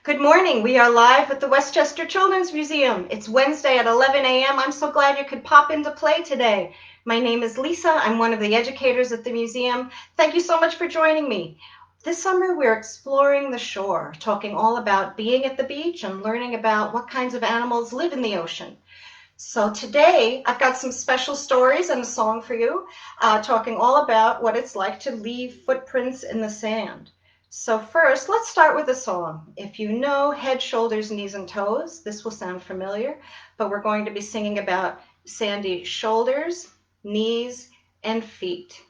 Good morning. We are live at the Westchester Children's Museum. It's Wednesday at 11 a.m. I'm so glad you could pop into play today. My name is Lisa. I'm one of the educators at the museum. Thank you so much for joining me. This summer, we're exploring the shore, talking all about being at the beach and learning about what kinds of animals live in the ocean. So today, I've got some special stories and a song for you, talking all about what it's like to leave footprints in the sand. So first, let's start with a song. If you know Head, Shoulders, Knees, and Toes, this will sound familiar, but we're going to be singing about sandy shoulders, knees, and feet.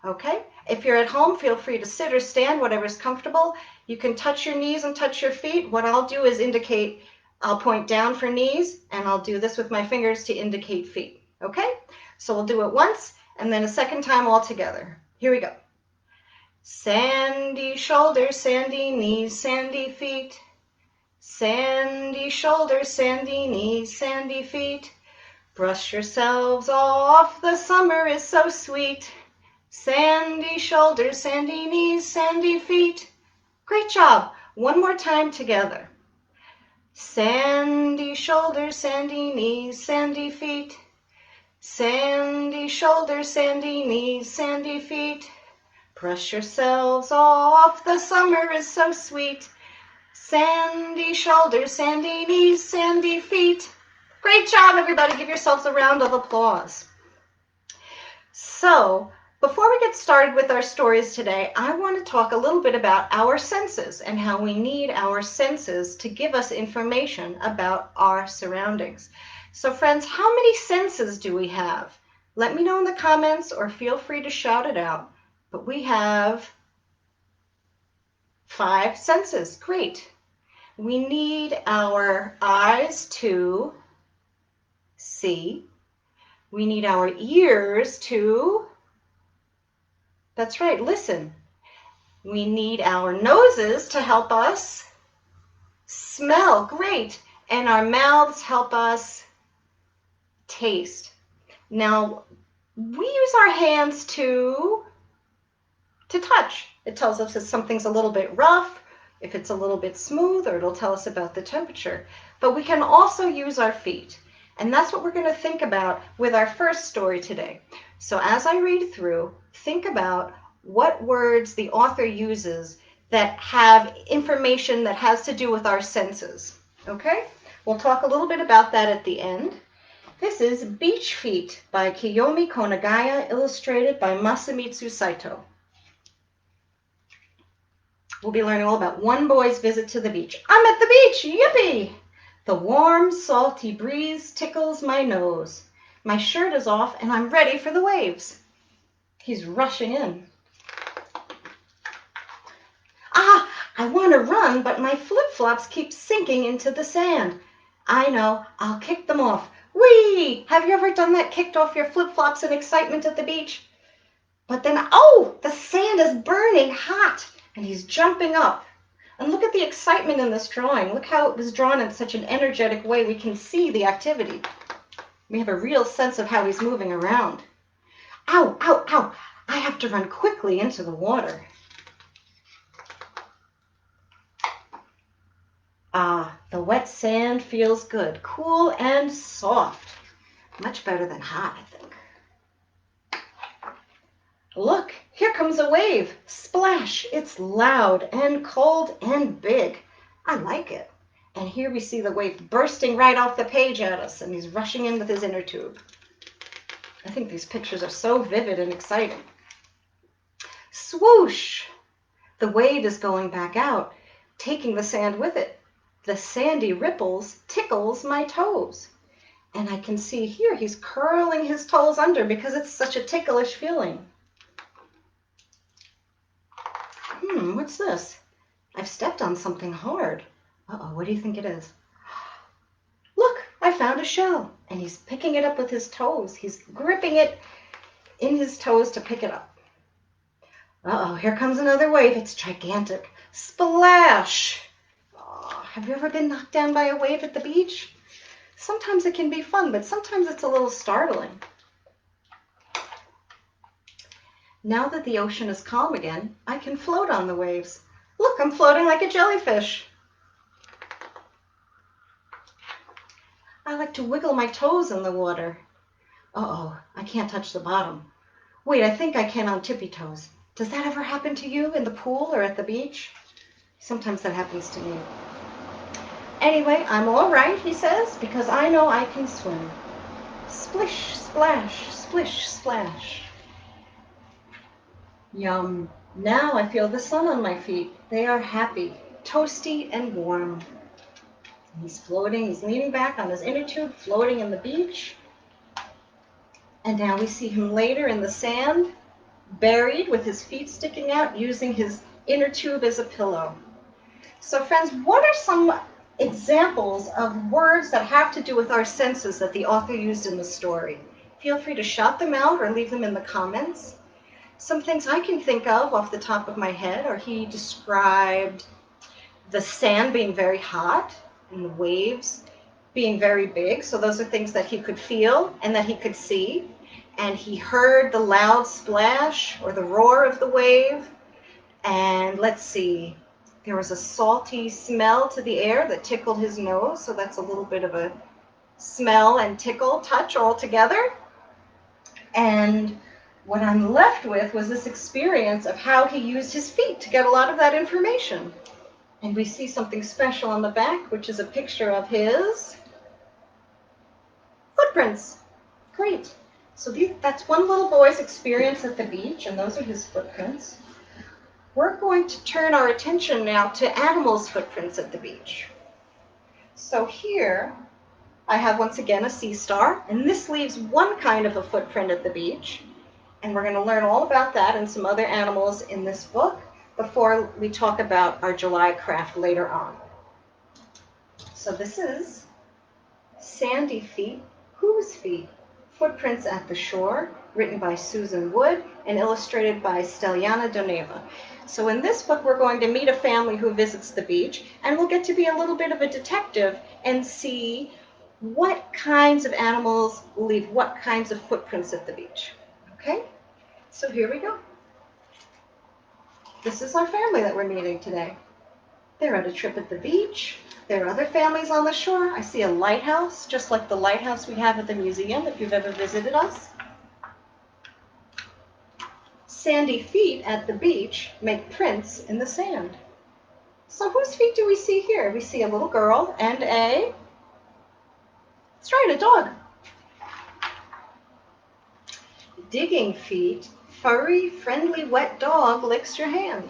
Okay? If you're at home, feel free to sit or stand, whatever's comfortable. You can touch your knees and touch your feet. What I'll do is I'll point down for knees, and I'll do this with my fingers to indicate feet. Okay? So we'll do it once, and then a second time all together. Here we go. Sandy shoulders, sandy knees, sandy feet. Sandy shoulders, sandy knees, sandy feet. Brush yourselves off, the summer is so sweet. Sandy shoulders, sandy knees, sandy feet. Great job. One more time together. Sandy shoulders, sandy knees, sandy feet. Sandy shoulders, sandy knees, sandy feet. Brush yourselves off, the summer is so sweet. Sandy shoulders, sandy knees, sandy feet. Great job, everybody. Give yourselves a round of applause. So, before we get started with our stories today, I want to talk a little bit about our senses and how we need our senses to give us information about our surroundings. So friends, how many senses do we have? Let me know in the comments or feel free to shout it out. But we have 5 senses. Great. We need our eyes to see. We need our ears to, that's right, listen. We need our noses to help us smell. Great. And our mouths help us taste. Now, we use our hands to touch. It tells us if something's a little bit rough, if it's a little bit smooth, or it'll tell us about the temperature. But we can also use our feet. And that's what we're going to think about with our first story today. So as I read through, think about what words the author uses that have information that has to do with our senses. Okay? We'll talk a little bit about that at the end. This is Beach Feet by Kiyomi Konagaya, illustrated by Masamitsu Saito. We'll be learning all about one boy's visit to the beach. I'm at the beach! Yippee! The warm, salty breeze tickles my nose. My shirt is off and I'm ready for the waves. He's rushing in. I want to run, but my flip-flops keep sinking into the sand. I know, I'll kick them off. Whee! Have you ever done that, kicked off your flip-flops in excitement at the beach? But then, the sand is burning hot, and he's jumping up. And look at the excitement in this drawing. Look how it was drawn in such an energetic way. We can see the activity. We have a real sense of how he's moving around. Ow, ow, ow. I have to run quickly into the water. The wet sand feels good, cool and soft. Much better than hot, I think. Look, here comes a wave. Splash! It's loud and cold and big. I like it. And here we see the wave bursting right off the page at us, and he's rushing in with his inner tube. I think these pictures are so vivid and exciting. Swoosh! The wave is going back out, taking the sand with it. The sandy ripples tickles my toes. And I can see here he's curling his toes under because it's such a ticklish feeling. What's this? I've stepped on something hard. What do you think it is? Look, I found a shell, and he's picking it up with his toes. He's gripping it in his toes to pick it up. Here comes another wave. It's gigantic. Splash! Have you ever been knocked down by a wave at the beach? Sometimes it can be fun, but sometimes it's a little startling. Now that the ocean is calm again, I can float on the waves. Look, I'm floating like a jellyfish. I like to wiggle my toes in the water. Uh-oh, I can't touch the bottom. Wait, I think I can on tippy toes. Does that ever happen to you in the pool or at the beach? Sometimes that happens to me. Anyway, I'm all right, he says, because I know I can swim. Splish, splash, splish, splash. Yum. Now I feel the sun on my feet. They are happy, toasty, and warm. He's floating, he's leaning back on his inner tube, floating in the beach. And now we see him later in the sand, buried with his feet sticking out, using his inner tube as a pillow. So friends, what are some examples of words that have to do with our senses that the author used in the story? Feel free to shout them out or leave them in the comments. Some things I can think of off the top of my head are he described the sand being very hot and the waves being very big. So those are things that he could feel and that he could see. And he heard the loud splash or the roar of the wave. And let's see, there was a salty smell to the air that tickled his nose. So that's a little bit of a smell and tickle touch all together. And what I'm left with was this experience of how he used his feet to get a lot of that information. And we see something special on the back, which is a picture of his footprints. Great. So that's one little boy's experience at the beach, and those are his footprints. We're going to turn our attention now to animals' footprints at the beach. So here I have once again a sea star, and this leaves one kind of a footprint at the beach. And we're going to learn all about that and some other animals in this book before we talk about our July craft later on. So this is Sandy Feet, Whose Feet? Footprints at the Shore, written by Susan Wood and illustrated by Steliana Doneva. So in this book, we're going to meet a family who visits the beach, and we'll get to be a little bit of a detective and see what kinds of animals leave what kinds of footprints at the beach. Okay? So here we go. This is our family that we're meeting today. They're at a trip at the beach. There are other families on the shore. I see a lighthouse, just like the lighthouse we have at the museum if you've ever visited us. Sandy feet at the beach make prints in the sand. So whose feet do we see here? We see a little girl and that's right, a dog. Digging feet, furry, friendly, wet dog licks your hand.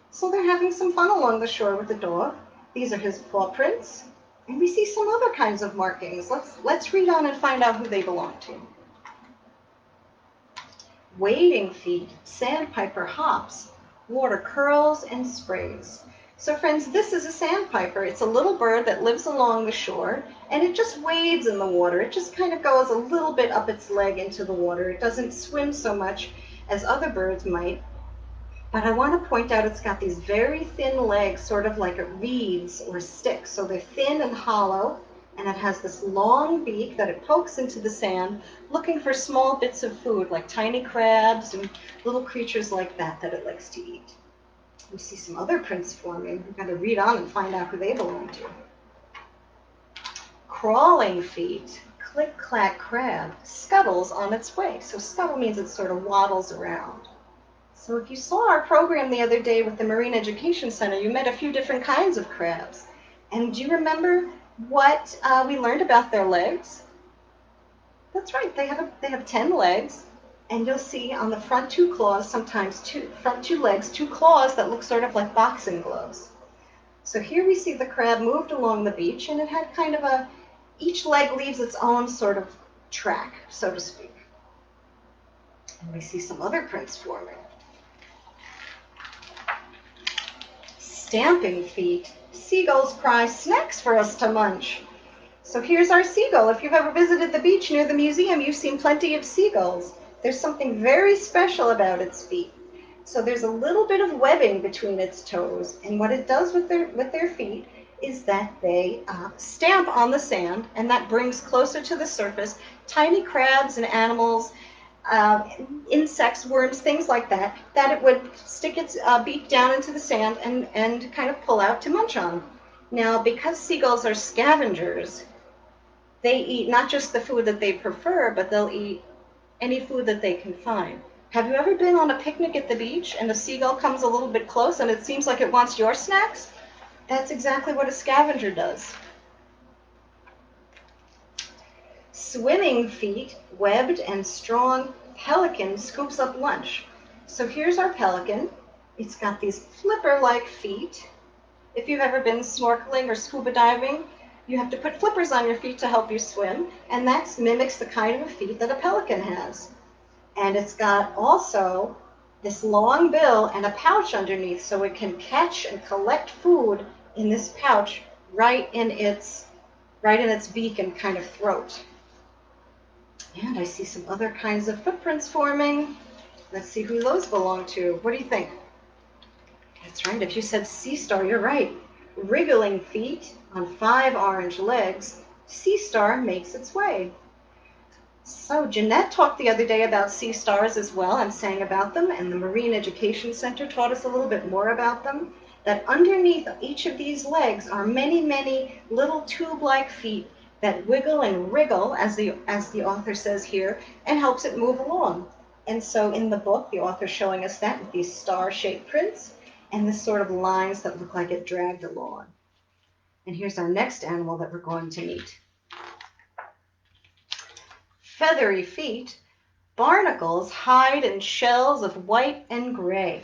So they're having some fun along the shore with the dog. These are his paw prints. And we see some other kinds of markings. Let's read on and find out who they belong to. Wading feet, sandpiper hops, water curls and sprays. So friends, this is a sandpiper. It's a little bird that lives along the shore, and it just wades in the water. It just kind of goes a little bit up its leg into the water. It doesn't swim so much as other birds might. But I want to point out it's got these very thin legs, sort of like reeds or sticks. So they're thin and hollow, and it has this long beak that it pokes into the sand, looking for small bits of food, like tiny crabs and little creatures like that it likes to eat. We see some other prints forming. We've got to read on and find out who they belong to. Crawling feet, click-clack crab, scuttles on its way. So scuttle means it sort of waddles around. So if you saw our program the other day with the Marine Education Center, you met a few different kinds of crabs. And do you remember what we learned about their legs? That's right, they have 10 legs. And you'll see on the front two claws, sometimes front two legs, two claws that look sort of like boxing gloves. So here we see the crab moved along the beach, and it had kind of each leg leaves its own sort of track, so to speak. And we see some other prints forming. Stamping feet, seagulls cry snacks for us to munch. So here's our seagull. If you've ever visited the beach near the museum, you've seen plenty of seagulls. There's something very special about its feet. So there's a little bit of webbing between its toes, and what it does with their feet is that they stamp on the sand, and that brings closer to the surface tiny crabs and animals, insects, worms, things like that it would stick its beak down into the sand and kind of pull out to munch on. Now, because seagulls are scavengers, They eat not just the food that they prefer, but they'll eat any food that they can find. Have you ever been on a picnic at the beach and a seagull comes a little bit close and it seems like it wants your snacks? That's exactly what a scavenger does. Swimming feet, webbed and strong, pelican scoops up lunch. So here's our pelican. It's got these flipper-like feet. If you've ever been snorkeling or scuba diving, you have to put flippers on your feet to help you swim, and that mimics the kind of feet that a pelican has. And it's got also this long bill and a pouch underneath so it can catch and collect food in this pouch right in its beak and kind of throat. And I see some other kinds of footprints forming. Let's see who those belong to. What do you think? That's right. If you said sea star, you're right. Wriggling feet on 5 orange legs, sea star makes its way. So Jeanette talked the other day about sea stars as well and sang about them, and the Marine Education Center taught us a little bit more about them, that underneath each of these legs are many, many little tube-like feet that wiggle and wriggle, as the author says here, and helps it move along. And so in the book, the author's showing us that with these star-shaped prints and this sort of lines that look like it dragged along. And here's our next animal that we're going to meet. Feathery feet, barnacles hide in shells of white and gray.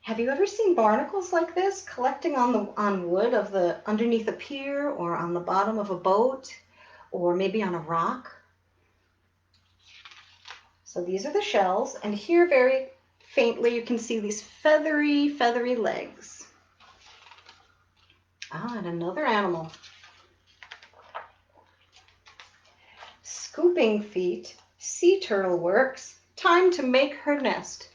Have you ever seen barnacles like this collecting on wood underneath a pier or on the bottom of a boat or maybe on a rock? So these are the shells, and here very faintly you can see these feathery legs. And another animal. Scooping feet, sea turtle works, time to make her nest.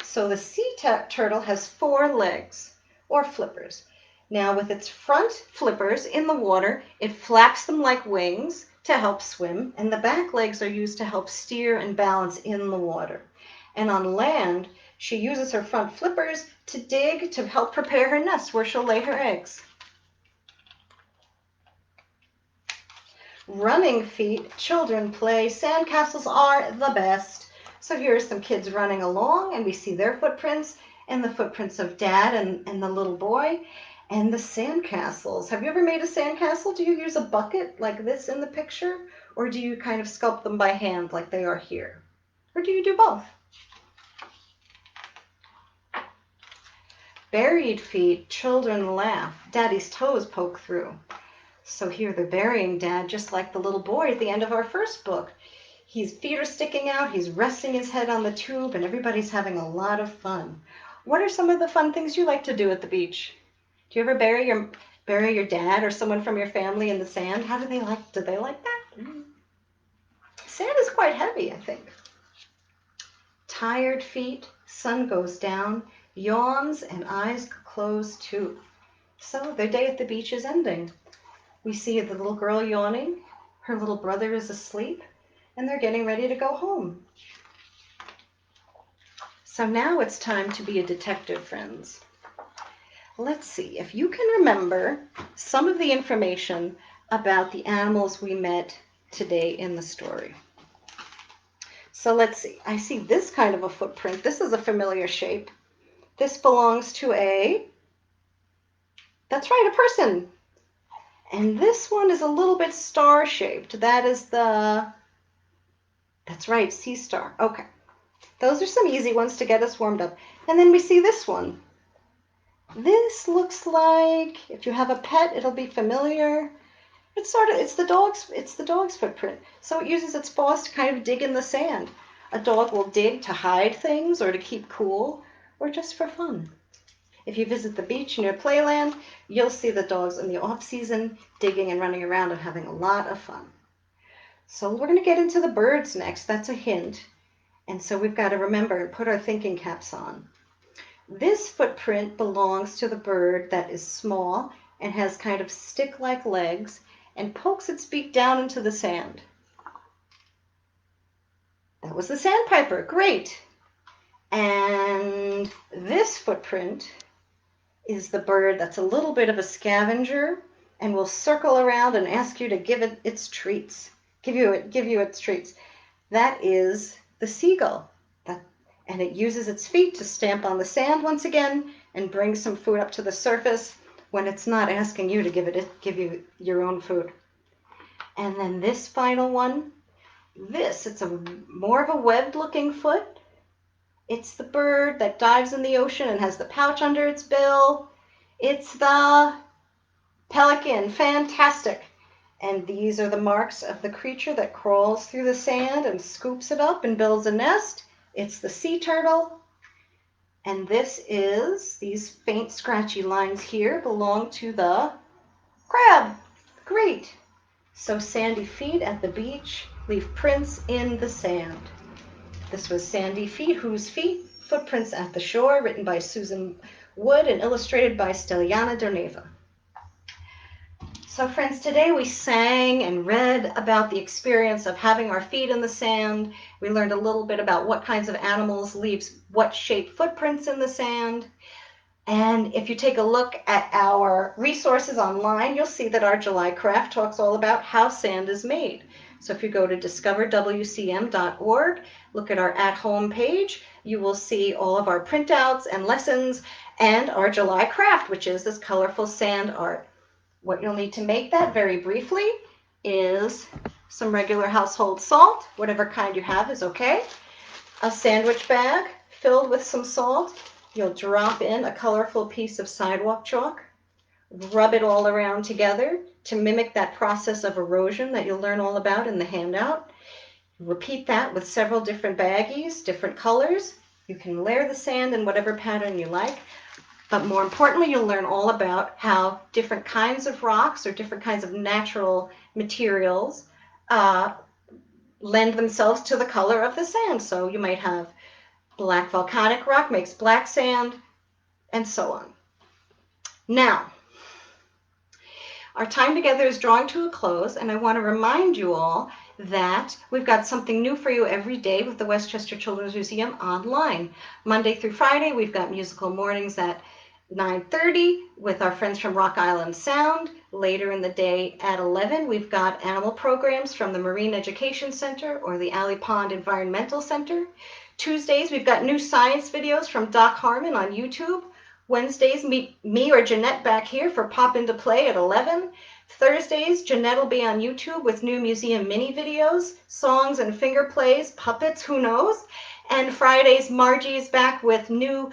So the sea turtle has 4 legs, or flippers. Now with its front flippers in the water, it flaps them like wings to help swim, and the back legs are used to help steer and balance in the water. And on land, she uses her front flippers to dig to help prepare her nest where she'll lay her eggs. Running feet, children play, sandcastles are the best. So here are some kids running along, and we see their footprints and the footprints of Dad and the little boy and the sandcastles. Have you ever made a sandcastle? Do you use a bucket like this in the picture, or do you kind of sculpt them by hand like they are here? Or do you do both? Buried feet, children laugh, Daddy's toes poke through. So here they're burying Dad just like the little boy at the end of our first book. His feet are sticking out, he's resting his head on the tube, and everybody's having a lot of fun. What are some of the fun things you like to do at the beach? Do you ever bury your dad or someone from your family in the sand? Do they like that? Sand is quite heavy, I think. Tired feet, sun goes down, yawns and eyes close too. So their day at the beach is ending. We see the little girl yawning, her little brother is asleep, and they're getting ready to go home. So now it's time to be a detective, friends. Let's see if you can remember some of the information about the animals we met today in the story. So let's see. I see this kind of a footprint. This is a familiar shape. This belongs to that's right, a person. And this one is a little bit star-shaped. That's right, sea star. Okay. Those are some easy ones to get us warmed up. And then we see this one. This looks like, if you have a pet, it'll be familiar. It's the dog's footprint. So it uses its paws to kind of dig in the sand. A dog will dig to hide things or to keep cool or just for fun. If you visit the beach near Playland, you'll see the dogs in the off-season digging and running around and having a lot of fun. So we're going to get into the birds next. That's a hint. And so we've got to remember and put our thinking caps on. This footprint belongs to the bird that is small and has kind of stick-like legs and pokes its beak down into the sand. That was the sandpiper. Great. And this footprint is the bird that's a little bit of a scavenger and will circle around and ask you to give it its treats. Give you its treats. That is the seagull. And it uses its feet to stamp on the sand once again and bring some food up to the surface when it's not asking you to give you your own food. And then this final one, it's more of a webbed looking foot. It's the bird that dives in the ocean and has the pouch under its bill. It's the pelican. Fantastic. And these are the marks of the creature that crawls through the sand and scoops it up and builds a nest. It's the sea turtle. And these faint scratchy lines here belong to the crab. Great. So sandy feet at the beach leave prints in the sand. This was Sandy Feet, Whose Feet? Footprints at the Shore, written by Susan Wood and illustrated by Steliana Doneva. So friends, today we sang and read about the experience of having our feet in the sand. We learned a little bit about what kinds of animals leave what shaped footprints in the sand. And if you take a look at our resources online, you'll see that our July craft talks all about how sand is made. So if you go to discoverwcm.org, look at our at-home page, you will see all of our printouts and lessons and our July craft, which is this colorful sand art. What you'll need to make that very briefly is some regular household salt, whatever kind you have is okay, a sandwich bag filled with some salt. You'll drop in a colorful piece of sidewalk chalk, rub it all around together to mimic that process of erosion that you'll learn all about in the handout. Repeat that with several different baggies, different colors. You can layer the sand in whatever pattern you like. But more importantly, you'll learn all about how different kinds of rocks or different kinds of natural materials lend themselves to the color of the sand. So you might have black volcanic rock makes black sand, and so on. Now, our time together is drawing to a close, and I want to remind you all that we've got something new for you every day with the Westchester Children's Museum online. Monday through Friday, we've got musical mornings at 9:30 with our friends from Rock Island Sound. Later in the day at 11, we've got animal programs from the Marine Education Center or the Alley Pond Environmental Center. Tuesdays, we've got new science videos from Doc Harmon on YouTube. Wednesdays, me or Jeanette back here for Pop Into Play at 11. Thursdays, Jeanette will be on YouTube with new museum mini videos, songs and finger plays, puppets, who knows. And Fridays, Margie is back with new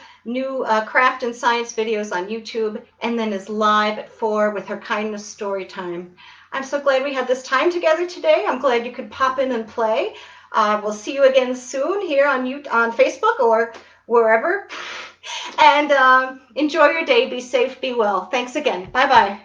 craft and science videos on YouTube, and then is live at 4 with her kindness story time. I'm so glad we had this time together today. I'm glad you could pop in and play. We'll see you again soon here on Facebook or wherever. And enjoy your day. Be safe. Be well. Thanks again. Bye-bye.